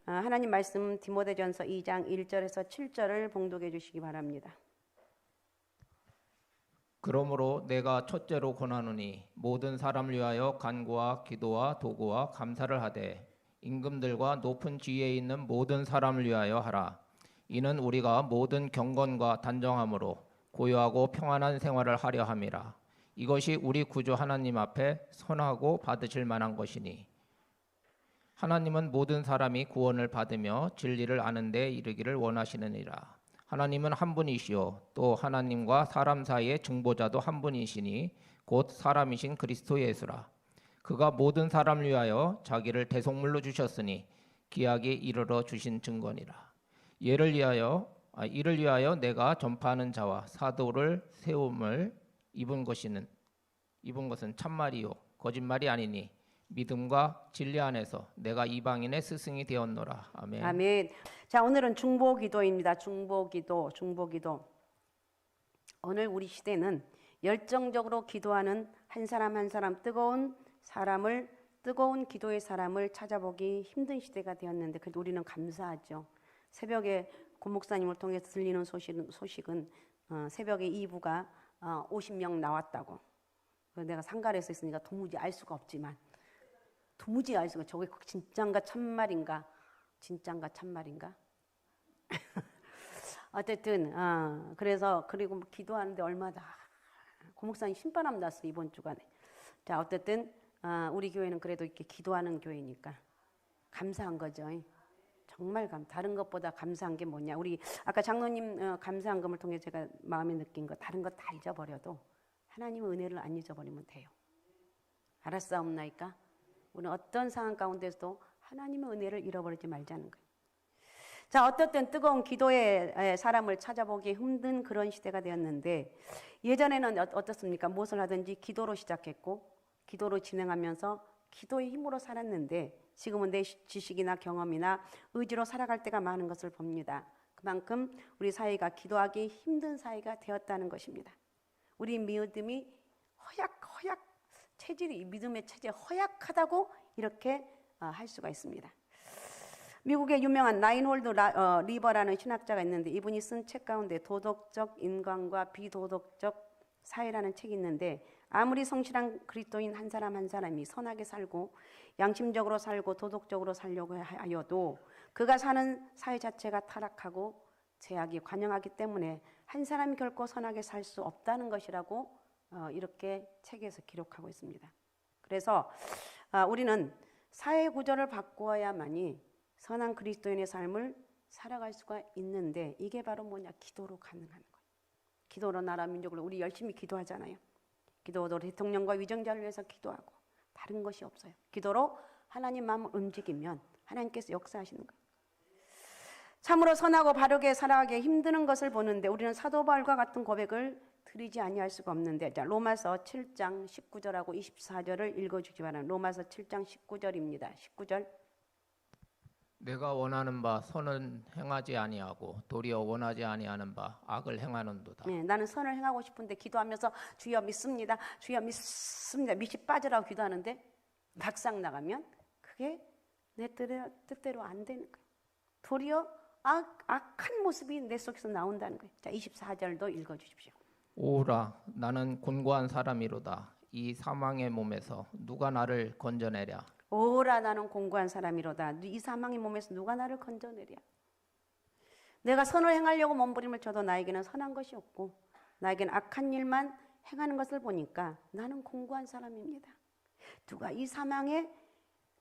하나님 말씀 디모데전서 2장 1절에서 7절을 봉독해 주시기 바랍니다. 그러므로 내가 첫째로 권하노니 모든 사람을 위하여 간구와 기도와 도구와 감사를 하되 임금들과 높은 지위에 있는 모든 사람을 위하여 하라. 이는 우리가 모든 경건과 단정함으로 고요하고 평안한 생활을 하려 함이라. 이것이 우리 구주 하나님 앞에 선하고 받으실 만한 것이니 하나님은 모든 사람이 구원을 받으며 진리를 아는 데 이르기를 원하시느니라. 하나님은 한 분이시요 또 하나님과 사람 사이의 중보자도 한 분이시니 곧 사람이신 그리스도 예수라. 그가 모든 사람을 위하여 자기를 대속물로 주셨으니 기약이 이르러 주신 증거니라. 이를 위하여 내가 전파하는 자와 사도를 세움을 입은 것은 참말이요 거짓말이 아니니 믿음과 진리 안에서 내가 이방인의 스승이 되었노라. 아멘. 아멘. 자, 오늘은 중보기도입니다. 중보기도. 오늘 우리 시대는 열정적으로 기도하는 한 사람 한 사람 뜨거운 기도의 사람을 찾아보기 힘든 시대가 되었는데 그래도 우리는 감사하죠. 새벽에 고 목사님을 통해서 들리는 소식은 새벽에 2부가 50명 나왔다고. 내가 상가에서 있으니까 도무지 알 수가 없지만 저게 진짠가 참말인가? 어쨌든 그리고 기도하는데 얼마다 고 목사님 신바람 났어 이번 주간에. 자, 어쨌든 우리 교회는 그래도 이렇게 기도하는 교회니까 감사한 거죠. 정말 다른 것보다 감사한 게 뭐냐? 우리 아까 장로님 감사한 것을 통해 제가 마음에 느낀 거 다른 거 다 잊어버려도 하나님의 은혜를 안 잊어버리면 돼요. 알았사옵나이까? 우리는 어떤 상황 가운데서도 하나님의 은혜를 잃어버리지 말자는 거예요. 자, 어떻든 뜨거운 기도의 사람을 찾아보기 힘든 그런 시대가 되었는데 예전에는 어떻습니까? 무엇을 하든지 기도로 시작했고 기도로 진행하면서 기도의 힘으로 살았는데 지금은 내 지식이나 경험이나 의지로 살아갈 때가 많은 것을 봅니다. 그만큼 우리 사회가 기도하기 힘든 사회가 되었다는 것입니다. 우리 믿음이 믿음의 체질이 허약하다고 이렇게 할 수가 있습니다. 미국의 유명한 라인홀드 리버라는 신학자가 있는데 이분이 쓴 책 가운데 도덕적 인간과 비도덕적 사회라는 책이 있는데 아무리 성실한 그리스도인 한 사람 한 사람이 선하게 살고 양심적으로 살고 도덕적으로 살려고 하여도 그가 사는 사회 자체가 타락하고 죄악이 관영하기 때문에 한 사람이 결코 선하게 살 수 없다는 것이라고 이렇게 책에서 기록하고 있습니다. 그래서 우리는 사회 구조를 바꾸어야만이 선한 그리스도인의 삶을 살아갈 수가 있는데 이게 바로 뭐냐? 기도로 가능한 거예요. 기도로 나라 민족을 우리 열심히 기도하잖아요. 기도도 대통령과 위정자를 위해서 기도하고 다른 것이 없어요. 기도로 하나님 마음을 움직이면 하나님께서 역사하시는 거예요. 참으로 선하고 바르게 살아가기 힘드는 것을 보는데 우리는 사도 바울과 같은 고백을 드리지 아니할 수가 없는데 자, 로마서 7장 19절하고 24절을 읽어주기 바랍니다. 로마서 7장 19절입니다. 19절 내가 원하는 바 선은 행하지 아니하고 도리어 원하지 아니하는 바 악을 행하는도다. 네, 나는 선을 행하고 싶은데 기도하면서 주여 믿습니다. 주여 믿습니다. 밑이 빠지라고 기도하는데 막상 나가면 그게 내 뜻대로 안 되는 거예요. 도리어 악한 모습이 내 속에서 나온다는 거예요. 자, 24절도 읽어주십시오. 오라 나는 곤고한 사람이로다. 이 사망의 몸에서 누가 나를 건져내랴. 오라 나는 공고한 사람이로다. 이 사망의 몸에서 누가 나를 건져내랴. 내가 선을 행하려고 몸부림을 쳐도 나에게는 선한 것이 없고 나에게는 악한 일만 행하는 것을 보니까 나는 공고한 사람입니다. 누가 이 사망의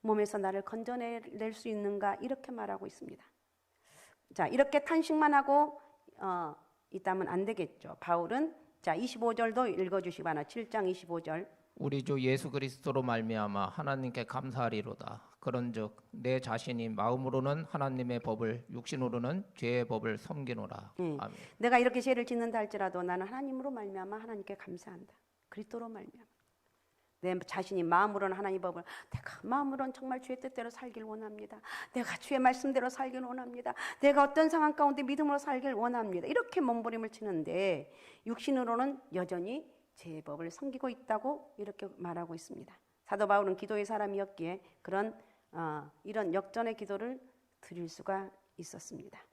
몸에서 나를 건져낼 수 있는가 이렇게 말하고 있습니다. 자, 이렇게 탄식만 하고 있다면 안 되겠죠. 바울은 자 25절도 읽어주시기 바랍니다. 7장 25절 우리 주 예수 그리스도로 말미암아 하나님께 감사하리로다. 그런즉 내 자신이 마음으로는 하나님의 법을 육신으로는 죄의 법을 섬기노라. 아멘. 내가 이렇게 죄를 짓는다 할지라도 나는 하나님으로 말미암아 하나님께 감사한다. 그리스도로 말미암아 내 자신이 마음으로는 하나님 법을 내가 마음으로는 정말 주의 뜻대로 살길 원합니다. 내가 주의 말씀대로 살길 원합니다. 내가 어떤 상황 가운데 믿음으로 살길 원합니다. 이렇게 몸부림을 치는데 육신으로는 여전히 죄의 법을 섬기고 있다고 이렇게 말하고 있습니다. 사도 바울은 기도의 사람이었기에 이런 역전의 기도를 드릴 수가 있었습니다.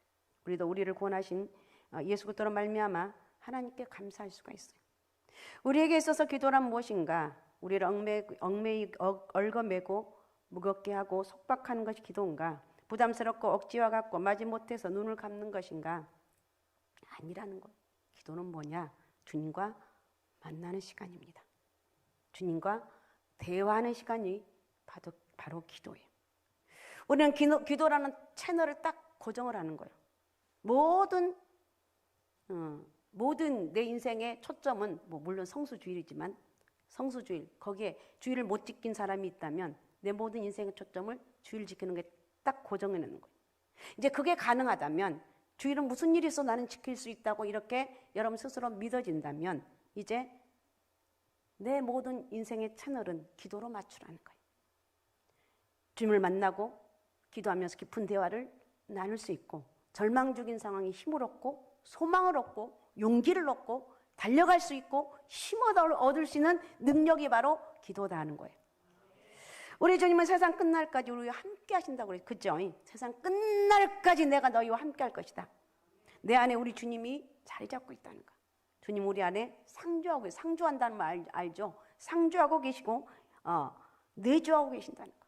우리도 우리를 구원하신 예수 그리스도로 말미암아 하나님께 감사할 수가 있어요. 우리에게 있어서 기도란 무엇인가? 우리를 얽매이 얽어매고 무겁게 하고 속박하는 것이 기도인가? 부담스럽고 억지와 같고 마지못해서 눈을 감는 것인가? 아니라는 것. 기도는 뭐냐? 주님과 만나는 시간입니다. 주님과 대화하는 시간이 바로 기도예요. 우리는 기도라는 채널을 딱 고정을 하는 거예요. 모든 내 인생의 초점은 물론 성수주일이지만 성수주일, 거기에 주일을 못 지킨 사람이 있다면 내 모든 인생의 초점을 주일 지키는 게 딱 고정해 놓는 거예요. 이제 그게 가능하다면 주일은 무슨 일이 있어 나는 지킬 수 있다고 이렇게 여러분 스스로 믿어진다면 이제 내 모든 인생의 채널은 기도로 맞추라는 거예요. 주님을 만나고 기도하면서 깊은 대화를 나눌 수 있고 절망 중인 상황에 힘을 얻고 소망을 얻고 용기를 얻고 달려갈 수 있고 힘을 얻을 수 있는 능력이 바로 기도다 하는 거예요. 우리 주님은 세상 끝날까지 우리와 함께 하신다고 그래요. 그죠? 세상 끝날까지 내가 너희와 함께 할 것이다. 내 안에 우리 주님이 자리 잡고 있다는 거. 주님 우리 안에 상주하고 상주한다는 말 알죠? 상주하고 계시고 내주하고 계신다는 거.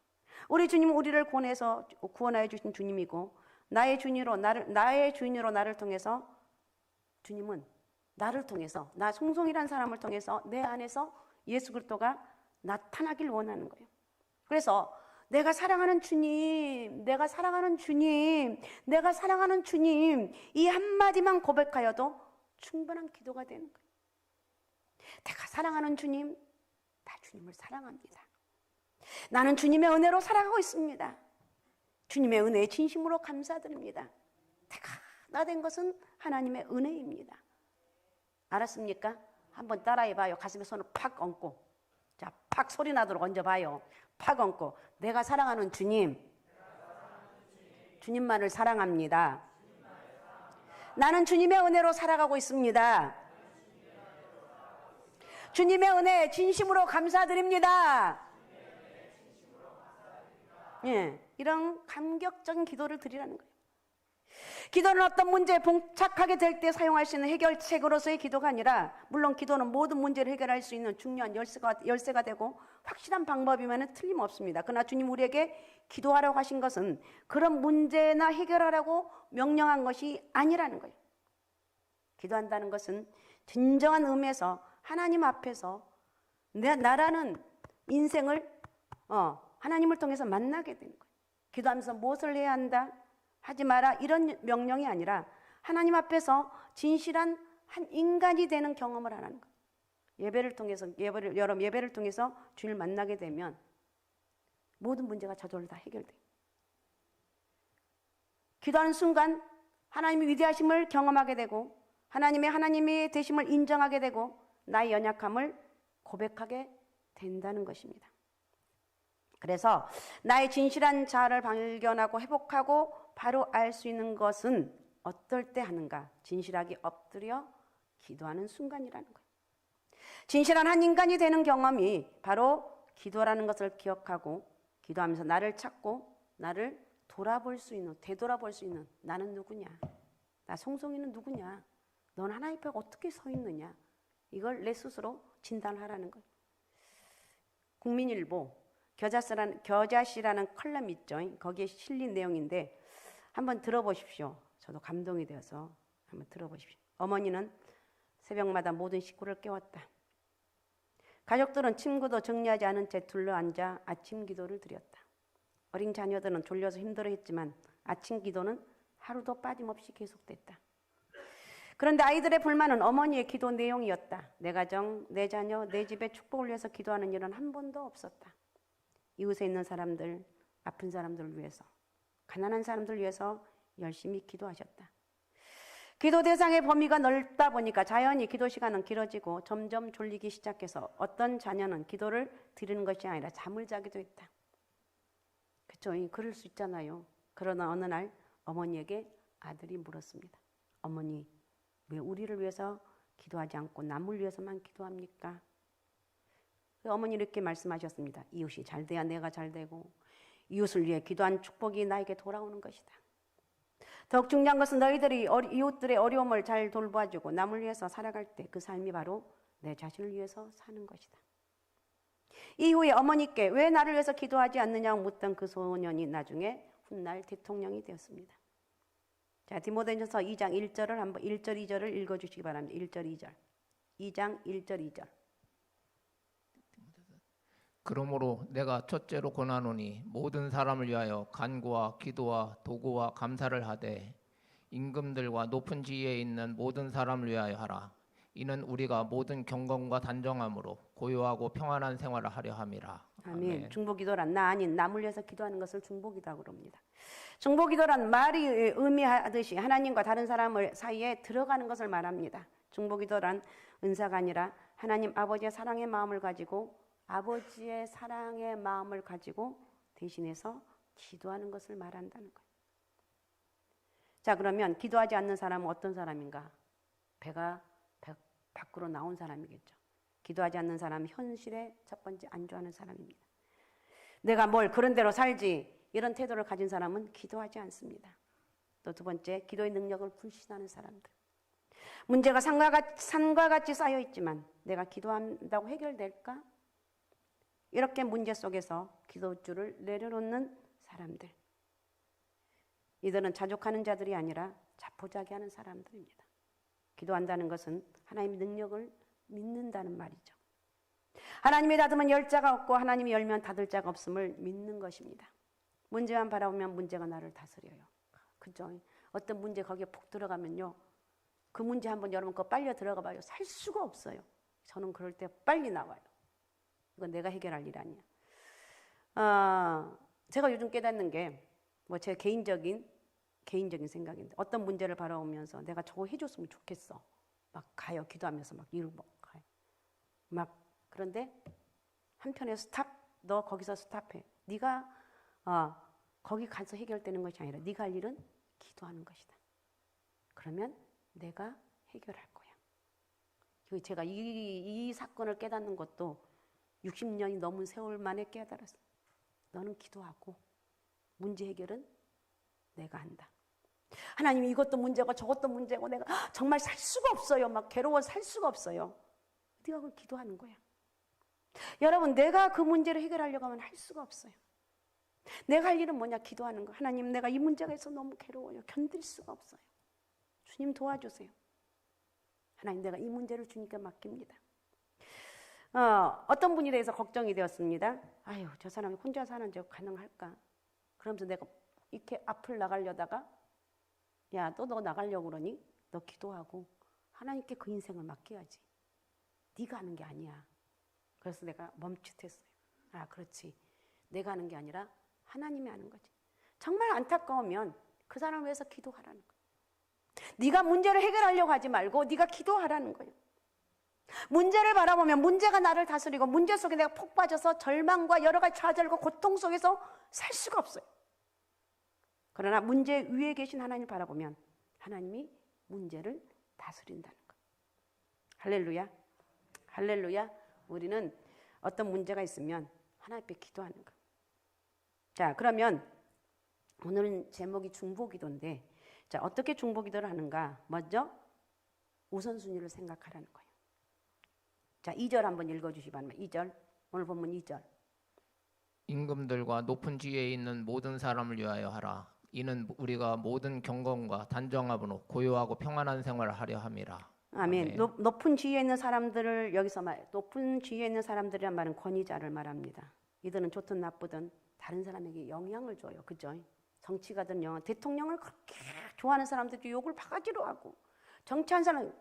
우리 주님은 우리를 구원하여 주신 주님이고 나의 주인으로 나를 통해서 주님은 나를 통해서 나 송송이라는 사람을 통해서 내 안에서 예수 그리스도가 나타나길 원하는 거예요. 그래서 내가 사랑하는 주님, 내가 사랑하는 주님, 내가 사랑하는 주님 이 한마디만 고백하여도 충분한 기도가 되는 거예요. 내가 사랑하는 주님, 나 주님을 사랑합니다. 나는 주님의 은혜로 살아가고 있습니다. 주님의 은혜에 진심으로 감사드립니다. 내가 나 된 것은 하나님의 은혜입니다. 알았습니까? 한번 따라해봐요. 가슴에 손을 팍 얹고 자, 팍 소리 나도록 얹어봐요. 팍 얹고 내가 사랑하는 주님, 주님만을 사랑합니다. 나는 주님의 은혜로 살아가고 있습니다. 주님의 은혜에 진심으로 감사드립니다. 예, 이런 감격적인 기도를 드리라는 거예요. 기도는 어떤 문제에 봉착하게 될 때 사용할 수 있는 해결책으로서의 기도가 아니라 물론 기도는 모든 문제를 해결할 수 있는 중요한 열쇠가 되고 확실한 방법이면 틀림없습니다. 그러나 주님 우리에게 기도하라고 하신 것은 그런 문제나 해결하라고 명령한 것이 아니라는 거예요. 기도한다는 것은 진정한 의미에서 하나님 앞에서 나라는 인생을 하나님을 통해서 만나게 되는 거예요. 기도하면서 무엇을 해야 한다? 하지 마라 이런 명령이 아니라 하나님 앞에서 진실한 한 인간이 되는 경험을 하는 거예요. 예배를 통해서 주님을 만나게 되면 모든 문제가 저절로 다 해결돼요. 기도하는 순간 하나님의 위대하심을 경험하게 되고 하나님의 되심을 인정하게 되고 나의 연약함을 고백하게 된다는 것입니다. 그래서 나의 진실한 자아를 발견하고 회복하고 바로 알 수 있는 것은 어떨 때 하는가? 진실하게 엎드려 기도하는 순간이라는 거예요. 진실한 한 인간이 되는 경험이 바로 기도라는 것을 기억하고 기도하면서 나를 찾고 나를 되돌아볼 수 있는 나는 누구냐? 나 송송이는 누구냐? 넌 하나님 앞에 어떻게 서 있느냐? 이걸 내 스스로 진단하라는 거예요. 국민일보 겨자씨라는 컬럼 있죠. 거기에 실린 내용인데 한번 들어보십시오. 저도 감동이 되어서 한번 들어보십시오. 어머니는 새벽마다 모든 식구를 깨웠다. 가족들은 침구도 정리하지 않은 채 둘러앉아 아침 기도를 드렸다. 어린 자녀들은 졸려서 힘들어했지만 아침 기도는 하루도 빠짐없이 계속됐다. 그런데 아이들의 불만은 어머니의 기도 내용이었다. 내 가정, 내 자녀, 내 집의 축복을 위해서 기도하는 일은 한 번도 없었다. 이웃에 있는 사람들, 아픈 사람들을 위해서, 가난한 사람들을 위해서 열심히 기도하셨다. 기도 대상의 범위가 넓다 보니까 자연히 기도 시간은 길어지고 점점 졸리기 시작해서 어떤 자녀는 기도를 드리는 것이 아니라 잠을 자기도 했다. 그렇죠? 그럴 수 있잖아요. 그러나 어느 날 어머니에게 아들이 물었습니다. 어머니, 왜 우리를 위해서 기도하지 않고 남을 위해서만 기도합니까? 어머니 이렇게 말씀하셨습니다. 이웃이 잘 돼야 내가 잘 되고 이웃을 위해 기도한 축복이 나에게 돌아오는 것이다. 더욱 중요한 것은 너희들이 이웃들의 어려움을 잘 돌봐주고 남을 위해서 살아갈 때 그 삶이 바로 내 자신을 위해서 사는 것이다. 이후에 어머니께 왜 나를 위해서 기도하지 않느냐고 묻던 그 소년이 나중에 훗날 대통령이 되었습니다. 자, 디모데전서 2장 1절을 한번 1절 2절을 읽어주시기 바랍니다. 1절 2절. 2장 1절 2절. 그러므로 내가 첫째로 권하노니 모든 사람을 위하여 간구와 기도와 도구와 감사를 하되 임금들과 높은 지위에 있는 모든 사람을 위하여 하라. 이는 우리가 모든 경건과 단정함으로 고요하고 평안한 생활을 하려 함이라. 아멘. 중보기도란 나 아닌 남을 위해서 기도하는 것을 중보기도라고 합니다. 중보기도란 말이 의미하듯이 하나님과 다른 사람을 사이에 들어가는 것을 말합니다. 중보기도란 은사가 아니라 하나님 아버지의 사랑의 마음을 가지고 대신해서 기도하는 것을 말한다는 거예요. 자, 그러면 기도하지 않는 사람은 어떤 사람인가? 배가 밖으로 나온 사람이겠죠. 기도하지 않는 사람은 현실에 첫 번째 안주하는 사람입니다. 내가 뭘 그런 대로 살지 이런 태도를 가진 사람은 기도하지 않습니다. 또 두 번째, 기도의 능력을 불신하는 사람들. 문제가 산과 같이 쌓여 있지만 내가 기도한다고 해결될까? 이렇게 문제 속에서 기도줄을 내려놓는 사람들. 이들은 자족하는 자들이 아니라 자포자기하는 사람들입니다. 기도한다는 것은 하나님의 능력을 믿는다는 말이죠. 하나님이 닫으면 열 자가 없고 하나님이 열면 닫을 자가 없음을 믿는 것입니다. 문제만 바라보면 문제가 나를 다스려요. 그죠? 어떤 문제 거기에 푹 들어가면요. 그 문제 한번 여러분 거 빨려 들어가 봐요. 살 수가 없어요. 저는 그럴 때 빨리 나와요. 이건 내가 해결할 일 아니야. 제가 요즘 깨닫는 게 뭐 제 개인적인 생각인데 어떤 문제를 바라보면서 내가 저거 해줬으면 좋겠어. 막 가요. 기도하면서 막 이러고 가요. 막 그런데 한편에서 너 거기서 스탑해. 네가 거기 가서 해결되는 것이 아니라 네가 할 일은 기도하는 것이다. 그러면 내가 해결할 거야. 제가 이 사건을 깨닫는 것도 60년이 넘은 세월 만에 깨달았어. 너는 기도하고 문제 해결은 내가 한다. 하나님 이것도 문제고 저것도 문제고 내가 정말 살 수가 없어요. 막 괴로워서 살 수가 없어요. 네가 그걸 기도하는 거야. 여러분 내가 그 문제를 해결하려고 하면 할 수가 없어요. 내가 할 일은 뭐냐? 기도하는 거. 하나님 내가 이 문제가 있어 너무 괴로워요. 견딜 수가 없어요. 주님 도와주세요. 하나님 내가 이 문제를 주님께 맡깁니다. 어떤 분에 대해서 걱정이 되었습니다. 아유 저 사람이 혼자 사는 저 가능할까? 그러면서 내가 이렇게 앞을 나가려다가 야 또 너 나가려고 그러니? 너 기도하고 하나님께 그 인생을 맡겨야지. 네가 하는 게 아니야. 그래서 내가 멈칫했어요. 아 그렇지. 내가 하는 게 아니라 하나님이 하는 거지. 정말 안타까우면 그 사람을 위해서 기도하라는 거야. 네가 문제를 해결하려고 하지 말고 네가 기도하라는 거예요. 문제를 바라보면 문제가 나를 다스리고 문제 속에 내가 폭 빠져서 절망과 여러 가지 좌절과 고통 속에서 살 수가 없어요. 그러나 문제 위에 계신 하나님을 바라보면 하나님이 문제를 다스린다는 것. 할렐루야. 할렐루야. 우리는 어떤 문제가 있으면 하나님께 기도하는 것. 자, 그러면 오늘은 제목이 중보기도인데 자, 어떻게 중보기도를 하는가? 먼저 우선순위를 생각하라는 거예요. 자, 2절 한번 읽어주시기 바랍니다. 2절. 오늘 본문 2절. 임금들과 높은 지위에 있는 모든 사람을 위하여 하라. 이는 우리가 모든 경건과 단정함으로 고요하고 평안한 생활을 하려 함이라. 아멘. 높은 지위에 있는 사람들을 여기서 높은 지위에 있는 사람들이란 말은 권위자를 말합니다. 이들은 좋든 나쁘든 다른 사람에게 영향을 줘요. 그죠? 정치가든 대통령을 그렇게 좋아하는 사람들도 욕을 바가지로 하고 정치한 사람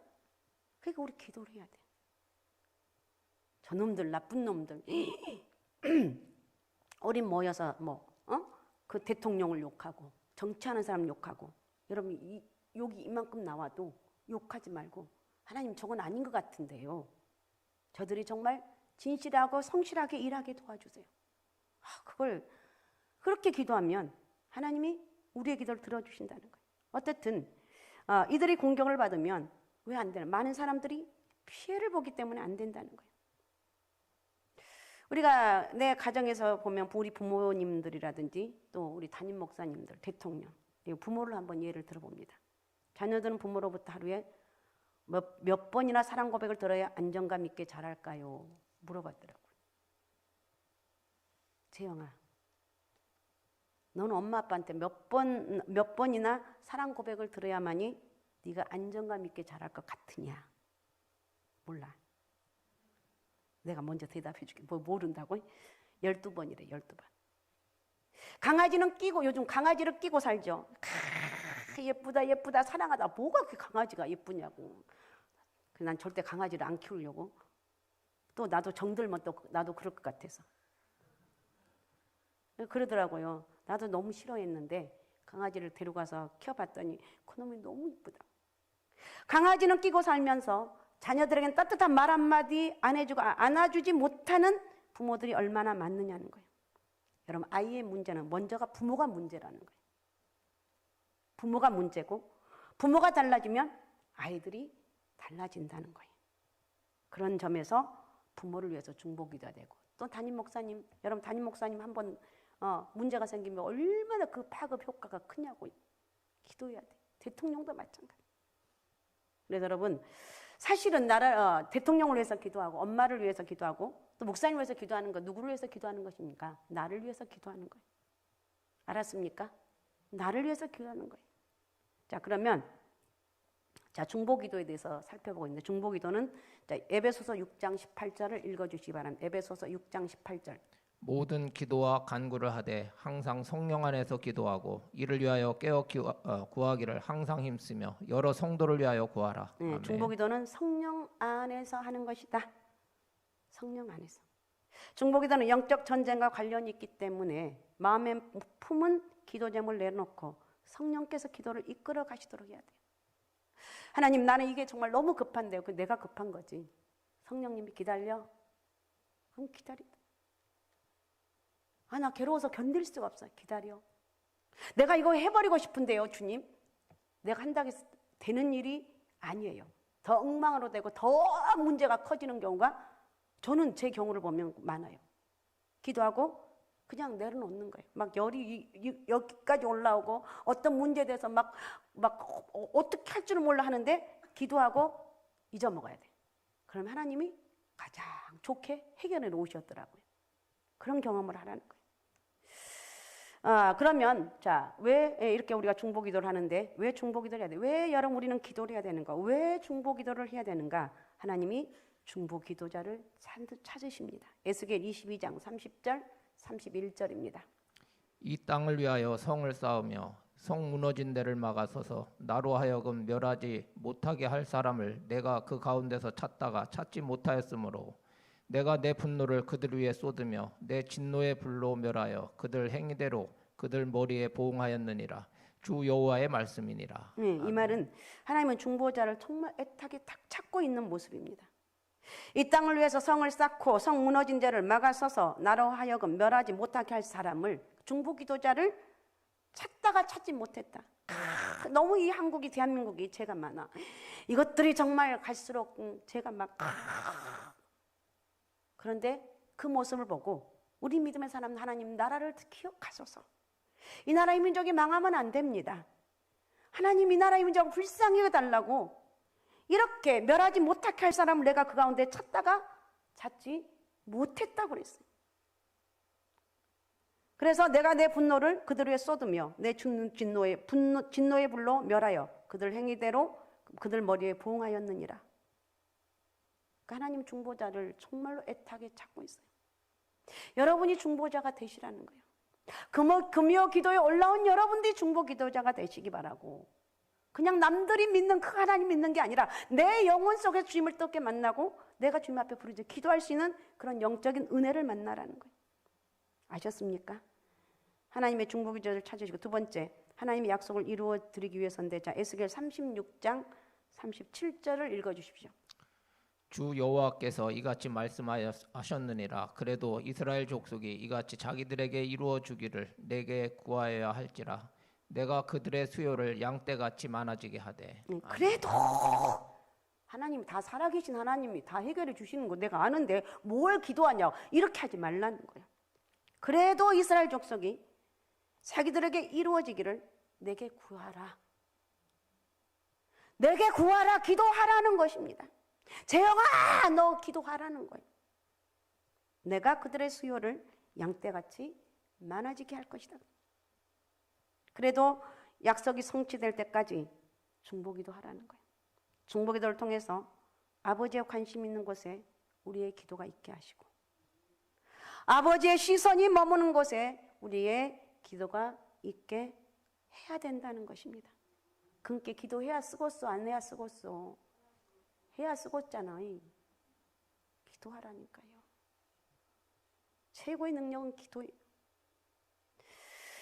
그러니까 우리 기도를 해야 돼. 저놈들 나쁜 놈들 우리 모여서 그 대통령을 욕하고 정치하는 사람 욕하고 여러분 욕이 이만큼 나와도 욕하지 말고 하나님 저건 아닌 것 같은데요. 저들이 정말 진실하고 성실하게 일하게 도와주세요. 그걸 그렇게 기도하면 하나님이 우리의 기도를 들어주신다는 거예요. 어쨌든 이들이 공격을 받으면 왜 안 되나? 많은 사람들이 피해를 보기 때문에 안 된다는 거예요. 우리가 내 가정에서 보면 우리 부모님들이라든지 또 우리 담임 목사님들, 대통령, 이 부모를 한번 예를 들어봅니다. 자녀들은 부모로부터 하루에 몇 번이나 사랑 고백을 들어야 안정감 있게 자랄까요? 물어봤더라고요. 재영아, 너는 엄마 아빠한테 몇 번이나 사랑 고백을 들어야만이 네가 안정감 있게 자랄 것 같으냐? 몰라. 내가 먼저 대답해 줄게. 뭐 모른다고? 12번이래, 12번. 강아지는 끼고, 요즘 강아지를 끼고 살죠. 예쁘다, 예쁘다, 사랑하다. 뭐가 그 강아지가 예쁘냐고. 난 절대 강아지를 안 키우려고. 또 나도 정들면 또 나도 그럴 것 같아서. 그러더라고요. 나도 너무 싫어했는데 강아지를 데려가서 키워봤더니 그놈이 너무 이쁘다. 강아지는 끼고 살면서 자녀들에게는 따뜻한 말 한마디 안 해주고 안아주지 못하는 부모들이 얼마나 많느냐는 거예요. 여러분, 아이의 문제는 먼저가 부모가 문제라는 거예요. 부모가 문제고 부모가 달라지면 아이들이 달라진다는 거예요. 그런 점에서 부모를 위해서 중보기도해야 되고, 또 담임 목사님, 여러분 담임 목사님 한번 문제가 생기면 얼마나 그 파급 효과가 크냐고 기도해야 돼. 대통령도 마찬가지. 그래서 여러분, 사실은 대통령을 위해서 기도하고 엄마를 위해서 기도하고 또 목사님을 위해서 기도하는 거 누구를 위해서 기도하는 것입니까? 나를 위해서 기도하는 거예요. 알았습니까? 나를 위해서 기도하는 거예요. 자, 그러면 중보기도에 대해서 살펴보고 있는데, 중보기도는 에베소서 6장 18절을 읽어주시기 바랍니다. 에베소서 6장 18절. 모든 기도와 간구를 하되 항상 성령 안에서 기도하고 이를 위하여 깨어 구하기를 항상 힘쓰며 여러 성도를 위하여 구하라. 네, 아멘. 중보기도는 성령 안에서 하는 것이다. 성령 안에서. 중보기도는 영적 전쟁과 관련이 있기 때문에 마음에 품은 기도 제목을 내놓고 성령께서 기도를 이끌어 가시도록 해야 돼요. 하나님, 나는 이게 정말 너무 급한데요. 내가 급한 거지. 성령님이 기다려? 그럼 기다리다. 나 괴로워서 견딜 수가 없어. 기다려. 내가 이거 해버리고 싶은데요, 주님. 내가 한다고 해서 되는 일이 아니에요. 더 엉망으로 되고 더 문제가 커지는 경우가 저는 제 경우를 보면 많아요. 기도하고 그냥 내려놓는 거예요. 막 열이 여기까지 올라오고 어떤 문제에 대해서 막 어떻게 할 줄을 몰라 하는데 기도하고 잊어먹어야 돼. 그럼 하나님이 가장 좋게 해결해 놓으셨더라고요. 그런 경험을 하라는 거예요. 그러면 왜 이렇게 우리가 중보기도를 하는데 왜 중보기도를 해야 돼? 왜 여러분 우리는 기도를 해야 되는가? 왜 중보기도를 해야 되는가? 하나님이 중보기도자를 찾으십니다. 에스겔 22장 30절 31절입니다. 이 땅을 위하여 성을 쌓으며 성 무너진 데를 막아서서 나로 하여금 멸하지 못하게 할 사람을 내가 그 가운데서 찾다가 찾지 못하였으므로 내가 내 분노를 그들 위에 쏟으며 내 진노의 불로 멸하여 그들 행위대로 그들 머리에 보응하였느니라. 주 여호와의 말씀이니라. 이 말은 하나님은 중보자를 정말 애타게 찾고 있는 모습입니다. 이 땅을 위해서 성을 쌓고 성 무너진 데를 막아서서 나로 하여금 멸하지 못하게 할 사람을, 중보기도자를 찾다가 찾지 못했다. 너무 이 한국이, 대한민국이 죄가 많아. 이것들이 정말 갈수록 죄가 막. 그런데 그 모습을 보고 우리 믿음의 사람, 하나님 나라를 기억하소서. 이 나라의 민족이 망하면 안 됩니다. 하나님 이 나라의 민족을 불쌍히 해달라고, 이렇게 멸하지 못하게 할 사람을 내가 그 가운데 찾다가 찾지 못했다고 그랬어요. 그래서 내가 내 분노를 그들 위에 쏟으며 내 진노의 불로 멸하여 그들 행위대로 그들 머리에 보응하였느니라. 그러니까 하나님 중보자를 정말로 애타게 찾고 있어요. 여러분이 중보자가 되시라는 거예요. 금요 기도에 올라온 여러분들이 중보기도자가 되시기 바라고, 그냥 남들이 믿는 그 하나님 믿는 게 아니라 내 영혼 속에 주님을 뜨겁게 만나고 내가 주님 앞에 부르짖어 기도할 수 있는 그런 영적인 은혜를 만나라는 거예요. 아셨습니까? 하나님의 중보기도를 찾으시고, 두 번째, 하나님의 약속을 이루어 드리기 위해서인데, 에스겔 36장 37절을 읽어주십시오. 주 여호와께서 이같이 말씀하셨느니라. 그래도 이스라엘 족속이 이같이 자기들에게 이루어 주기를 내게 구하여야 할지라. 내가 그들의 수요를 양떼같이 많아지게 하되. 그래도 하나님 다 살아계신 하나님이 다 해결해 주시는 거 내가 아는데 뭘 기도하냐고 이렇게 하지 말라는 거예요. 그래도 이스라엘 족속이 자기들에게 이루어지기를 내게 구하라. 내게 구하라, 기도하라는 것입니다. 재영아, 너 기도하라는 거예요. 내가 그들의 수요를 양떼같이 많아지게 할 것이다. 그래도 약속이 성취될 때까지 중보기도 하라는 거예요. 중보기도를 통해서 아버지의 관심 있는 곳에 우리의 기도가 있게 하시고 아버지의 시선이 머무는 곳에 우리의 기도가 있게 해야 된다는 것입니다. 그렇게 기도해야 쓰겄어, 안 해야 쓰겄어? 해야 쓰겄잖아. 기도하라니까요. 최고의 능력은 기도예요.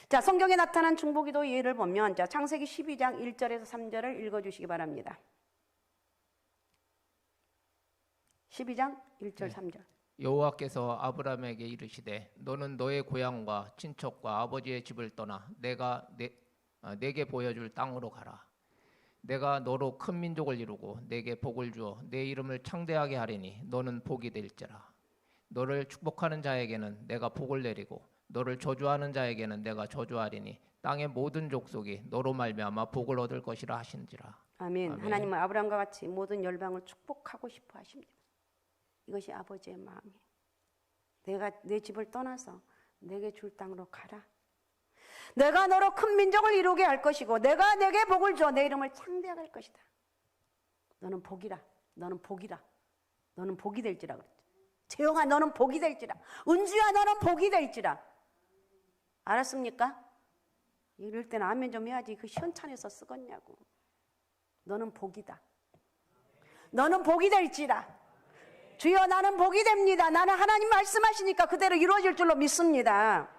자, 성경에 나타난 중보기도의 예를 보면 자, 창세기 12장 1절에서 3절을 읽어주시기 바랍니다. 12장 1절 3절. 여호와께서 아브라함에게 이르시되 너는 너의 고향과 친척과 아버지의 집을 떠나 내게 보여줄 땅으로 가라. 내가 너로 큰 민족을 이루고 내게 복을 주어 내 이름을 창대하게 하리니 너는 복이 될지라. 너를 축복하는 자에게는 내가 복을 내리고 너를 저주하는 자에게는 내가 저주하리니 땅의 모든 족속이 너로 말미암아 복을 얻을 것이라 하신지라. 아멘. 아멘. 하나님은 아브라함과 같이 모든 열방을 축복하고 싶어 하십니다. 이것이 아버지의 마음이에요. 내가 내 집을 떠나서 내게 줄 땅으로 가라. 내가 너로 큰 민족을 이루게 할 것이고 내가 내게 복을 줘 내 이름을 창대하게 할 것이다. 너는 복이라. 너는 복이라. 너는 복이 될지라 그랬죠. 재영아 너는 복이 될지라. 은주야 너는 복이 될지라. 알았습니까? 이럴 때는 아멘 좀 해야지. 그 시원찮아서 쓰겄냐고. 너는 복이다. 너는 복이 될지라. 주여 나는 복이 됩니다. 나는 하나님 말씀하시니까 그대로 이루어질 줄로 믿습니다.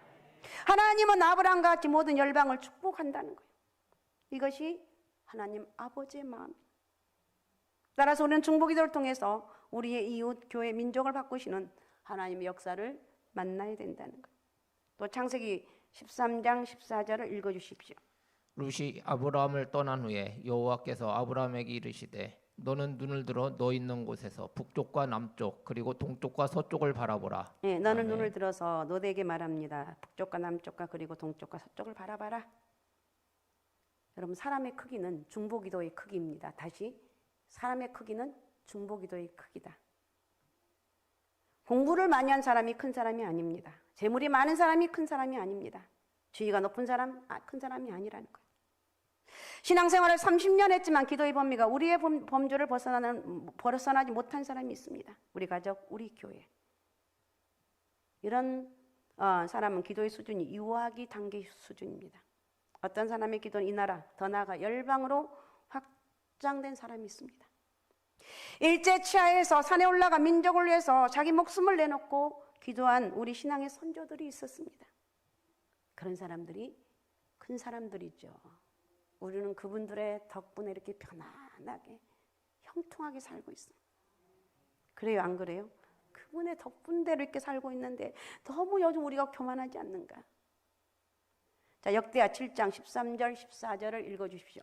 하나님은 아브라함과 같이 모든 열방을 축복한다는 거예요. 이것이 하나님 아버지의 마음입니다. 따라서 우리는 중보기도를 통해서 우리의 이웃, 교회, 민족을 바꾸시는 하나님의 역사를 만나야 된다는 거예요. 또 창세기 13장 14절을 읽어주십시오. 룻이 아브라함을 떠난 후에 여호와께서 아브라함에게 이르시되 너는 눈을 들어 너 있는 곳에서 북쪽과 남쪽 그리고 동쪽과 서쪽을 바라보라. 네, 너는 아멘. 눈을 들어서 너에게 말합니다. 북쪽과 남쪽과 그리고 동쪽과 서쪽을 바라봐라. 여러분 사람의 크기는 중보기도의 크기입니다. 다시 사람의 크기는 중보기도의 크기다. 공부를 많이 한 사람이 큰 사람이 아닙니다. 재물이 많은 사람이 큰 사람이 아닙니다. 지위가 높은 사람, 큰 사람이 아니라는 거예요. 신앙생활을 30년 했지만 기도의 범위가 우리의 범주를 벗어나지 못한 사람이 있습니다. 우리 가족, 우리 교회. 이런 사람은 기도의 수준이 유아기 단계 수준입니다. 어떤 사람의 기도는 이 나라, 더 나아가 열방으로 확장된 사람이 있습니다. 일제 치하에서 산에 올라가 민족을 위해서 자기 목숨을 내놓고 기도한 우리 신앙의 선조들이 있었습니다. 그런 사람들이 큰 사람들이죠. 우리는 그분들의 덕분에 이렇게 편안하게 형통하게 살고 있어요. 그래요, 안 그래요? 그분의 덕분대로 이렇게 살고 있는데 너무 요즘 우리가 교만하지 않는가? 자, 역대하 7장 13절 14절을 읽어주십시오.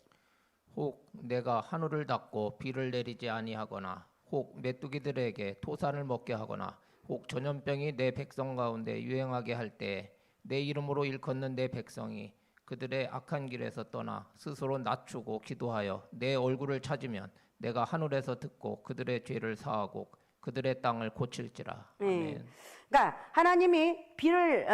혹 내가 하늘을 닫고 비를 내리지 아니하거나 혹 메뚜기들에게 토산을 먹게 하거나 혹 전염병이 내 백성 가운데 유행하게 할 때 내 이름으로 일컫는 내 백성이 그들의 악한 길에서 떠나 스스로 낮추고 기도하여 내 얼굴을 찾으면 내가 하늘에서 듣고 그들의 죄를 사하고 그들의 땅을 고칠지라. 아멘. 그러니까 하나님이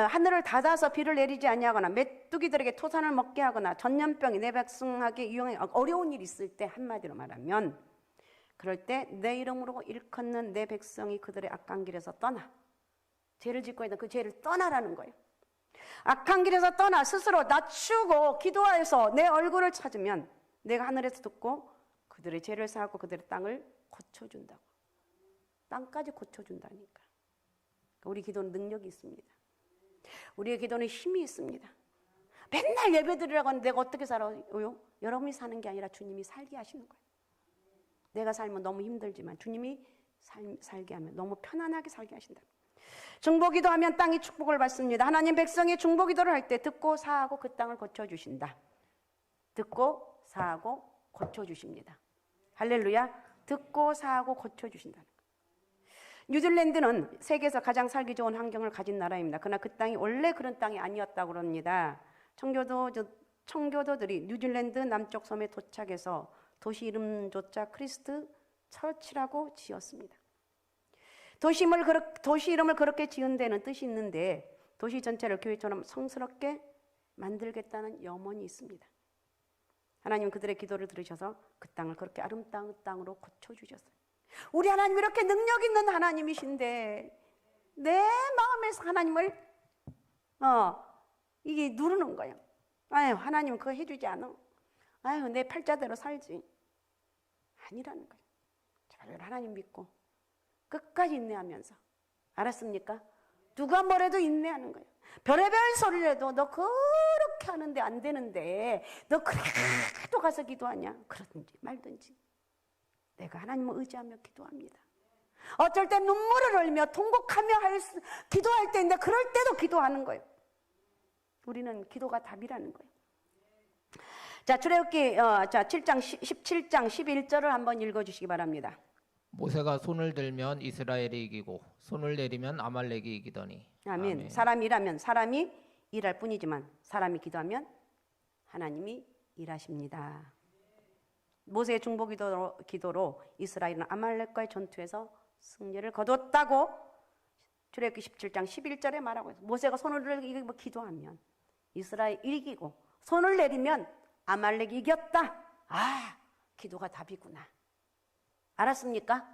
하늘을 닫아서 비를 내리지 아니하거나 메뚜기들에게 토산을 먹게 하거나 전염병이 내 백성에게 유행해 어려운 일이 있을 때 한마디로 말하면 그럴 때 내 이름으로 일컫는 내 백성이 그들의 악한 길에서 떠나 죄를 짓고 있는 그 죄를 떠나라는 거예요. 악한 길에서 떠나 스스로 낮추고 기도하여서 내 얼굴을 찾으면 내가 하늘에서 듣고 그들의 죄를 사하고 그들의 땅을 고쳐준다고. 땅까지 고쳐준다니까. 우리 기도는 능력이 있습니다. 우리의 기도는 힘이 있습니다. 맨날 예배드리라고 하는데 내가 어떻게 살아요? 여러분이 사는 게 아니라 주님이 살게 하시는 거예요. 내가 살면 너무 힘들지만 주님이 살게 하면 너무 편안하게 살게 하신다. 중보기도하면 땅이 축복을 받습니다. 하나님 백성이 중보기도를 할 때 듣고 사하고 그 땅을 고쳐주신다. 듣고 사하고 고쳐주십니다. 할렐루야. 듣고 사하고 고쳐주신다는 거예요. 뉴질랜드는 세계에서 가장 살기 좋은 환경을 가진 나라입니다. 그러나 그 땅이 원래 그런 땅이 아니었다고 합니다. 청교도들이 뉴질랜드 남쪽 섬에 도착해서 도시 이름조차 크리스트 처치라고 지었습니다. 도시 이름을 그렇게 지은 데는 뜻이 있는데 도시 전체를 교회처럼 성스럽게 만들겠다는 염원이 있습니다. 하나님은 그들의 기도를 들으셔서 그 땅을 그렇게 아름다운 땅으로 고쳐주셨어요. 우리 하나님 이렇게 능력 있는 하나님이신데 내 마음에서 하나님을 이게 누르는 거예요. 아유, 하나님 그거 해주지 않아. 아유, 내 팔자대로 살지. 아니라는 거예요. 제발 하나님 믿고 끝까지 인내하면서. 알았습니까? 누가 뭐래도 인내하는 거예요. 별의별 소리를 해도 너 그렇게 하는데 안 되는데 너 그래도 가서 기도하냐? 그러든지 말든지 내가 하나님을 의지하며 기도합니다. 어쩔 때 눈물을 흘리며 통곡하며 기도할 때인데 그럴 때도 기도하는 거예요. 우리는 기도가 답이라는 거예요. 자, 출애굽기 7장 17장 11절을 한번 읽어주시기 바랍니다. 모세가 손을 들면 이스라엘이 이기고 손을 내리면 아말렉이 이기더니. 아멘. 아멘. 사람이 일하면 사람이 일할 뿐이지만 사람이 기도하면 하나님이 일하십니다. 모세의 중보 기도로 이스라엘은 아말렉과의 전투에서 승리를 거뒀다고 출애굽기 17장 11절에 말하고 있어요. 모세가 손을 들고 기도하면 이스라엘 이기고 손을 내리면 아말렉이 이겼다. 아, 기도가 답이구나. 알았습니까?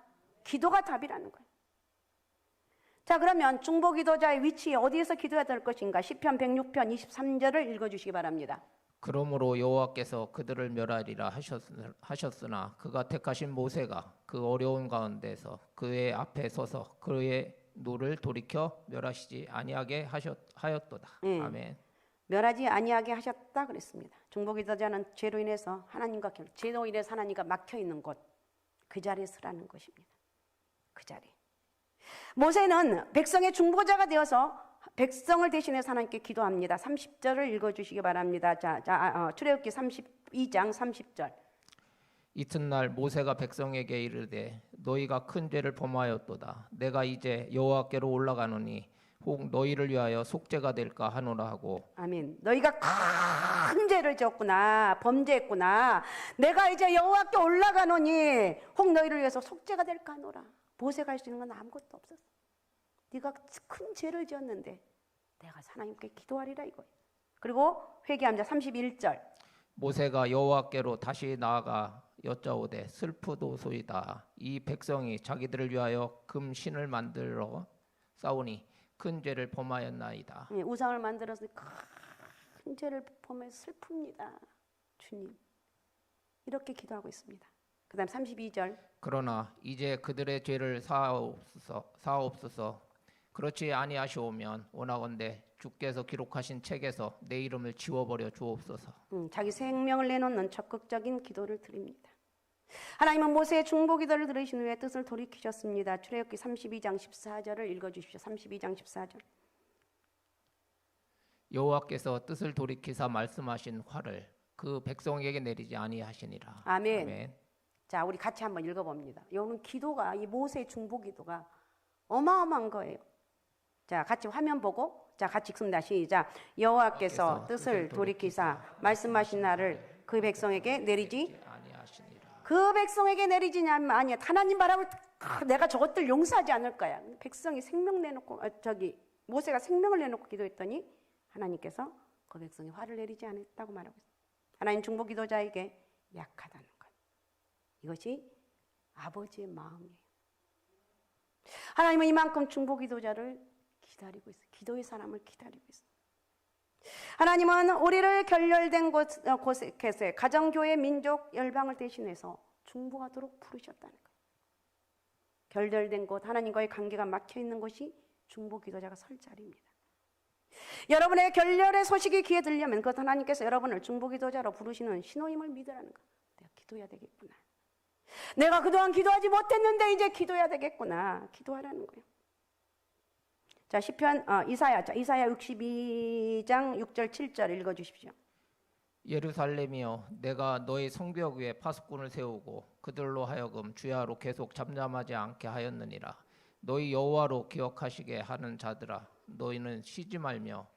기도가 답이라는 거예요. 자, 그러면 중보 기도자의 위치에 어디에서 기도해야 될 것인가? 시편 106편 23절을 읽어주시기 바랍니다. 그러므로 여호와께서 그들을 멸하리라 하셨으나 그가 택하신 모세가 그 어려운 가운데서 그의 앞에 서서 그의 노를 돌이켜 멸하시지 아니하게 하였도다. 네. 아멘. 멸하지 아니하게 하셨다 그랬습니다. 중보 기도자는 죄로 인해서 하나님과 죄로 인해서 하나님과 막혀 있는 곳, 그 자리에 서라는 것입니다. 그 자리. 모세는 백성의 중보자가 되어서 백성을 대신해서 하나님께 기도합니다. 30절을 읽어주시기 바랍니다. 출애굽기 32장 30절. 이튿날 모세가 백성에게 이르되 너희가 큰 죄를 범하였도다. 내가 이제 여호와께로 올라가노니 혹 너희를 위하여 속죄가 될까 하노라 하고. 아멘. 너희가 큰 죄를 지었구나, 범죄했구나. 내가 이제 여호와께 올라가노니 혹 너희를 위해서 속죄가 될까 하노라. 모세가 할 수 있는 건 아무것도 없었어. 네가 큰 죄를 지었는데 내가 하나님께 기도하리라 이거예요. 그리고 회개합니다. 31절. 모세가 여호와께로 다시 나아가 여짜오되 슬프도소이다. 이 백성이 자기들을 위하여 금 신을 만들어 싸우니 큰 죄를 범하였나이다. 우상을 만들어서 큰 죄를 범해 슬픕니다. 주님. 이렇게 기도하고 있습니다. 그 다음 32절. 그러나 이제 그들의 죄를 사옵소서. 그렇지 아니하시오면 원하건대 주께서 기록하신 책에서 내 이름을 지워버려 주옵소서. 자기 생명을 내놓는 적극적인 기도를 드립니다. 하나님은 모세의 중보 기도를 들으신 후에 뜻을 돌이키셨습니다. 출애굽기 32장 14절을 읽어주십시오. 32장 14절. 여호와께서 뜻을 돌이키사 말씀하신 화를 그 백성에게 내리지 아니하시니라. 아멘. 아멘. 자, 우리 같이 한번 읽어봅니다. 여러분 기도가 이 모세의 중보 기도가 어마어마한 거예요. 자, 같이 화면 보고 자, 같이 읽습니다. 시작. 여호와께서 뜻을 돌이키사 말씀하신 날을 그 백성에게 내리지 아니하시니라. 그 백성에게 내리지냐면 아니야. 하나님 바라볼 내가 저것들 용서하지 않을 거야. 백성이 생명 내놓고 모세가 생명을 내놓고 기도했더니 하나님께서 그 백성이 화를 내리지 않았다고 말하고 있어요. 하나님 중보 기도자에게 약하다는 것. 이것이 아버지의 마음이에요. 하나님은 이만큼 중보 기도자를 기다리고 있어요. 기도의 사람을 기다리고 있어요. 하나님은 우리를 결렬된 곳에 가정교회, 민족, 열방을 대신해서 중보하도록 부르셨다는 거예요. 결렬된 곳, 하나님과의 관계가 막혀있는 곳이 중보 기도자가 설 자리입니다. 여러분의 결렬의 소식이 귀에 들려면 그것 하나님께서 여러분을 중보 기도자로 부르시는 신호임을 믿으라는 거예요. 내가 기도해야 되겠구나. 내가 그동안 기도하지 못했는데 이제 기도해야 되겠구나. 기도하라는 거예요. 자, 시편 이사야 62장 6절 7절 읽어 주십시오. 예루살렘이여, 내가 너희 성벽 위에 파수꾼을 세우고 그들로 하여금 주야로 계속 잠잠하지 않게 하였느니라. 너희 여호와로 기억하시게 하는 자들아, 너희는 쉬지 말며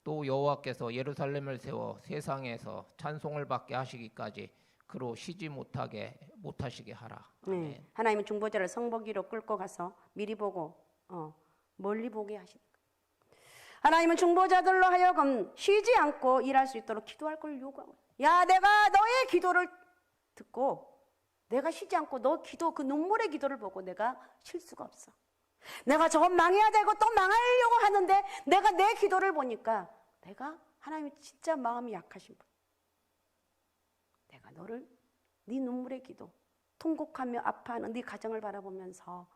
또 여호와께서 예루살렘을 세워 세상에서 찬송을 받게 하시기까지 그로 쉬지 못하시게 하라. 아멘. 네. 하나님은 중보자를 성보기로 끌고 가서 미리 보고 멀리 보게 하시는 거예요. 하나님은 중보자들로 하여금 쉬지 않고 일할 수 있도록 기도할 걸 요구하고, 야, 내가 너의 기도를 듣고 내가 쉬지 않고 너 기도, 그 눈물의 기도를 보고 내가 쉴 수가 없어. 내가 저건 망해야 되고 또 망하려고 하는데 내가 내 기도를 보니까 내가, 하나님이 진짜 마음이 약하신 분, 내가 너를, 네 눈물의 기도, 통곡하며 아파하는 네 가정을 바라보면서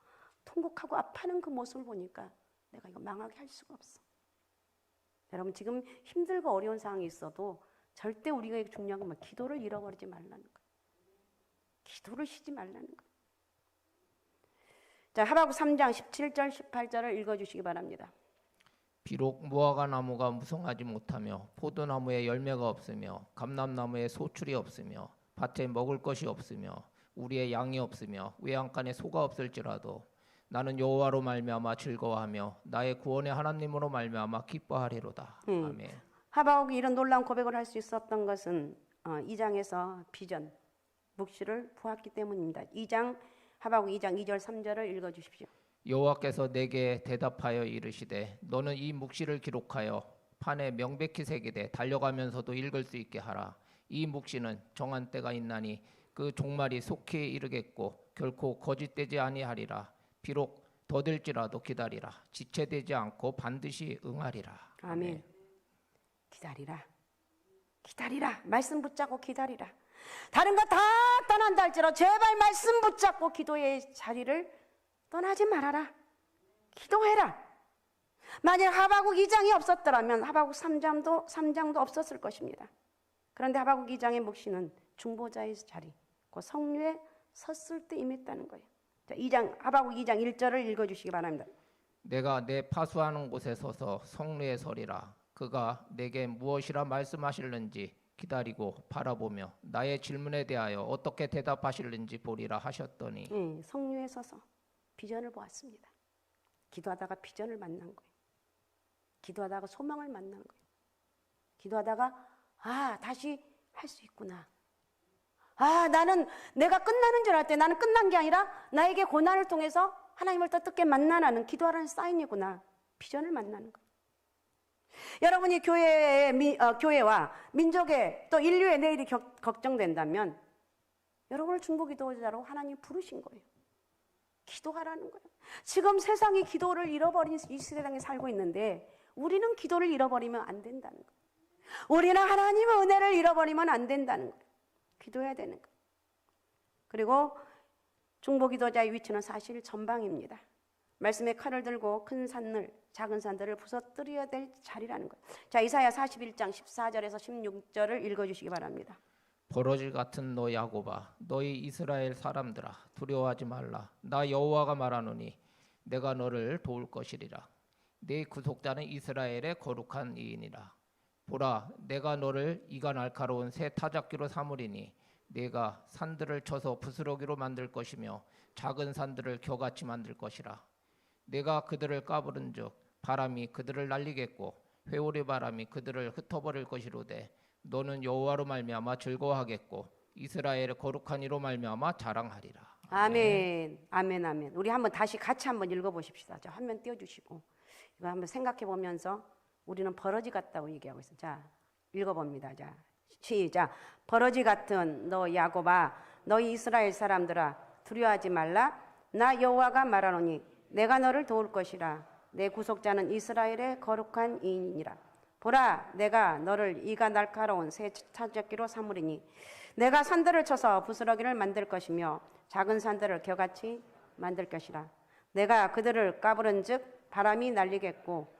통곡하고 아파하는 그 모습을 보니까 내가 이거 망하게 할 수가 없어. 여러분, 지금 힘들고 어려운 상황이 있어도 절대 우리가 중요한 건 기도를 잃어버리지 말라는 거예요. 기도를 쉬지 말라는 거예요. 자, 하박국 3장 17절 18절을 읽어주시기 바랍니다. 비록 무화과 나무가 무성하지 못하며 포도나무에 열매가 없으며 감람나무에 소출이 없으며 밭에 먹을 것이 없으며 우리의 양이 없으며 외양간에 소가 없을지라도 나는 여호와로 말미암아 즐거워하며 나의 구원의 하나님으로 말미암아 기뻐하리로다. 아멘. 하박국이 이런 놀라운 고백을 할 수 있었던 것은 2장에서 비전, 묵시를 보았기 때문입니다. 하박국 2장 2절 3절을 읽어주십시오. 여호와께서 내게 대답하여 이르시되 너는 이 묵시를 기록하여 판에 명백히 새기되 달려가면서도 읽을 수 있게 하라. 이 묵시는 정한 때가 있나니 그 종말이 속히 이르겠고 결코 거짓되지 아니하리라. 비록 더딜지라도 기다리라. 지체되지 않고 반드시 응하리라. 아멘. 기다리라. 기다리라. 말씀 붙잡고 기다리라. 다른 거 다 떠난다 할지라도 제발 말씀 붙잡고 기도의 자리를 떠나지 말아라. 기도해라. 만약 하박국 2장이 없었더라면 하박국 3장도 없었을 것입니다. 그런데 하박국 2장의 묵시는 중보자의 자리, 그 성류에 섰을 때 임했다는 거예요. 자, 하박국 2장 1절을 읽어주시기 바랍니다. 내가 내 파수하는 곳에 서서 성루에 서리라. 그가 내게 무엇이라 말씀하실는지 기다리고 바라보며 나의 질문에 대하여 어떻게 대답하실는지 보리라 하셨더니 성류에 서서 비전을 보았습니다. 기도하다가 비전을 만난 거예요. 기도하다가 소망을 만난 거예요. 기도하다가 다시 할 수 있구나. 나는 내가 끝나는 줄 알 때 나는 끝난 게 아니라 나에게 고난을 통해서 하나님을 더 뜻게 만나라는 기도하라는 사인이구나. 비전을 만나는 거예요. 여러분이 교회와 민족의 또 인류의 내일이 걱정된다면 여러분을 중보기도자로 하나님 부르신 거예요. 기도하라는 거예요. 지금 세상이 기도를 잃어버린 이 세상에 살고 있는데 우리는 기도를 잃어버리면 안 된다는 거예요. 우리는 하나님의 은혜를 잃어버리면 안 된다는 거예요. 기도해야 되는 거예요. 그리고 중보기도자의 위치는 사실 전방입니다. 말씀의 칼을 들고 큰 산을, 작은 산들을 부서뜨려야 될 자리라는 거예요. 자, 이사야 41장 14절에서 16절을 읽어주시기 바랍니다. 버러지 같은 너 야곱아, 너희 이스라엘 사람들아, 두려워하지 말라. 나 여호와가 말하노니 내가 너를 도울 것이리라. 네 구속자는 이스라엘의 거룩한 이인이라. 보라, 내가 너를 이가 날카로운 새 타작기로 삼으리니 내가 산들을 쳐서 부스러기로 만들 것이며 작은 산들을 겨같이 만들 것이라. 내가 그들을 까부른즉 바람이 그들을 날리겠고 회오리 바람이 그들을 흩어버릴 것이로되 너는 여호와로 말미암아 즐거워하겠고 이스라엘의 거룩한 이로 말미암아 자랑하리라. 아멘. 아멘. 아멘. 우리 한번 다시 같이 한번 읽어보십시다. 자, 화면 띄워주시고 이거 한번 생각해 보면서 우리는 버러지 같다고 얘기하고 있어요. 자, 읽어봅니다. 자, 시작. 버러지 같은 너 야곱아, 너희 이스라엘 사람들아, 두려워하지 말라. 나 여호와가 말하노니 내가 너를 도울 것이라. 내 구속자는 이스라엘의 거룩한 이인이라. 보라, 내가 너를 이가 날카로운 새 타작기로 삼으리니 내가 산들을 쳐서 부스러기를 만들 것이며 작은 산들을 겨같이 만들 것이라. 내가 그들을 까부른즉 바람이 날리겠고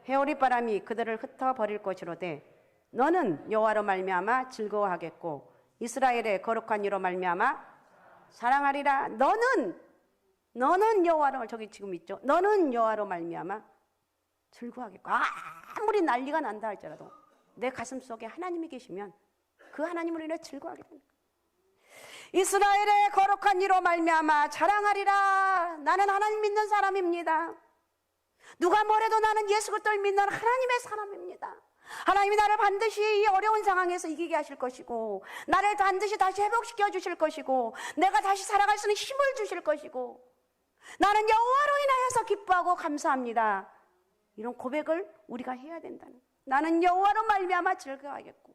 회오리 바람이 그들을 흩어버릴 것이로되 너는 여호와로 말미암아 즐거워하겠고 이스라엘의 거룩한 이로 말미암아 사랑하리라. 너는 여호와로, 저기 지금 있죠. 너는 여호와로 말미암아 즐거워하겠고 아무리 난리가 난다 할지라도 내 가슴 속에 하나님이 계시면 그 하나님으로 인해 즐거워하게 됩니다. 이스라엘의 거룩한 이로 말미암아 자랑하리라. 나는 하나님 믿는 사람입니다. 누가 뭐래도 나는 예수 그리스도를 믿는 하나님의 사람입니다. 하나님이 나를 반드시 이 어려운 상황에서 이기게 하실 것이고, 나를 반드시 다시 회복시켜 주실 것이고, 내가 다시 살아갈 수 있는 힘을 주실 것이고, 나는 여호와로 인하여서 기뻐하고 감사합니다. 이런 고백을 우리가 해야 된다는. 나는 여호와로 말미암아 즐거워하겠고,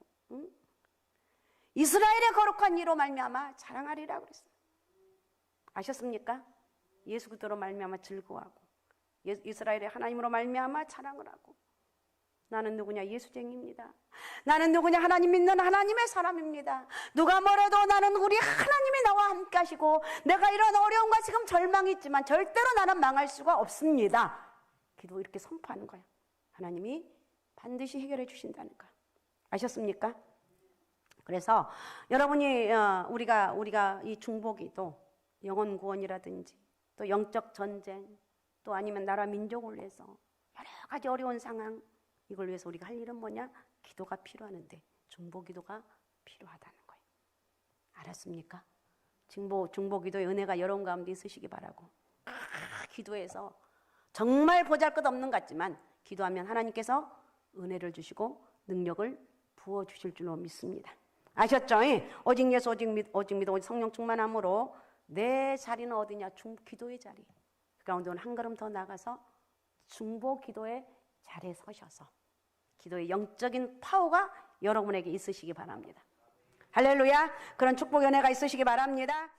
이스라엘의 거룩한 이로 말미암아 자랑하리라 그랬어요. 아셨습니까? 예수 그리스도로 말미암아 즐거워하고, 이스라엘의 하나님으로 말미암아 자랑을 하고, 나는 누구냐? 예수쟁이입니다. 나는 누구냐? 하나님 믿는 하나님의 사람입니다. 누가 뭐래도 나는 우리 하나님이 나와 함께 하시고, 내가 이런 어려움과 지금 절망이 있지만 절대로 나는 망할 수가 없습니다. 기도 이렇게 선포하는 거예요. 하나님이 반드시 해결해 주신다는 거. 아셨습니까? 그래서 여러분이 우리가 이 중보기도, 영혼 구원이라든지 또 영적 전쟁, 또 아니면 나라 민족을 위해서 여러 가지 어려운 상황, 이걸 위해서 우리가 할 일은 뭐냐? 기도가 필요하는데 중보기도가 필요하다는 거예요. 알았습니까? 중보기도의 은혜가 여러분 가운데 있으시기 바라고, 기도해서 정말 보잘것없는 것 같지만 기도하면 하나님께서 은혜를 주시고 능력을 부어주실 줄로 믿습니다. 아셨죠? 오직 예수, 오직 믿어, 오직 성령 충만함으로 내 자리는 어디냐? 기도의 자리. 그 가운데 한 걸음 더 나가서 중보 기도의 자리에 서셔서 기도의 영적인 파워가 여러분에게 있으시기 바랍니다. 할렐루야. 그런 축복 연회가 있으시기 바랍니다.